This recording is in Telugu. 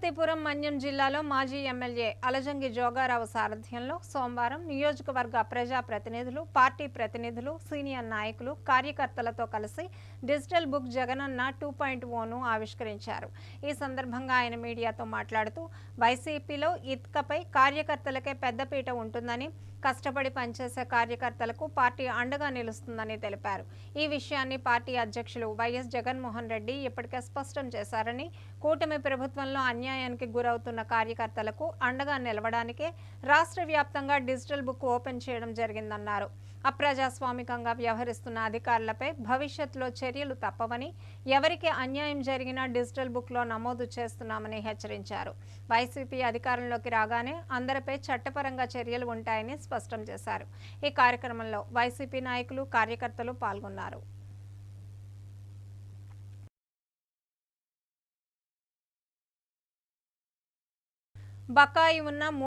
పార్వతీపురం మన్యం జిల్లాలో మాజీ ఎమ్మెల్యే అలజంగి జోగారావు సారథ్యంలో సోమవారం నియోజకవర్గ ప్రజా ప్రతినిధులు, పార్టీ ప్రతినిధులు, సీనియర్ నాయకులు, కార్యకర్తలతో కలిసి డిజిటల్ బుక్ జగనన్న 2.0ను ఆవిష్కరించారు. ఈ సందర్భంగా ఆయన మీడియాతో మాట్లాడుతూ వైసీపీలో ఇకపై కార్యకర్తలకే పెద్దపీట ఉంటుందని, కష్టపడి పనిచేసే కార్యకర్తలకు పార్టీ అండగా నిలుస్తుందని తెలిపారు. ఈ విషయాన్ని పార్టీ అధ్యక్షులు వైఎస్ జగన్మోహన్ రెడ్డి ఇప్పటికే స్పష్టం చేశారని, కూటమి ప్రభుత్వంలో అన్యాయానికి గురవుతున్న కార్యకర్తలకు అండగా నిలవడానికే రాష్ట్ర వ్యాప్తంగా డిజిటల్ బుక్ ఓపెన్ చేయడం జరిగిందన్నారు. అప్రజాస్వామికంగా వ్యవహరిస్తున్న అధికారులపై భవిష్యత్తులో చర్యలు తప్పవని, ఎవరికి అన్యాయం జరిగినా డిజిటల్ బుక్లో నమోదు చేస్తున్నామని హెచ్చరించారు. వైసీపీ అధికారంలోకి రాగానే అందరిపై చట్టపరంగా చర్యలు ఉంటాయని స్పష్టం చేశారు. ఈ కార్యక్రమంలో వైసీపీ నాయకులు, కార్యకర్తలు పాల్గొన్నారు. బకాయి ఉన్న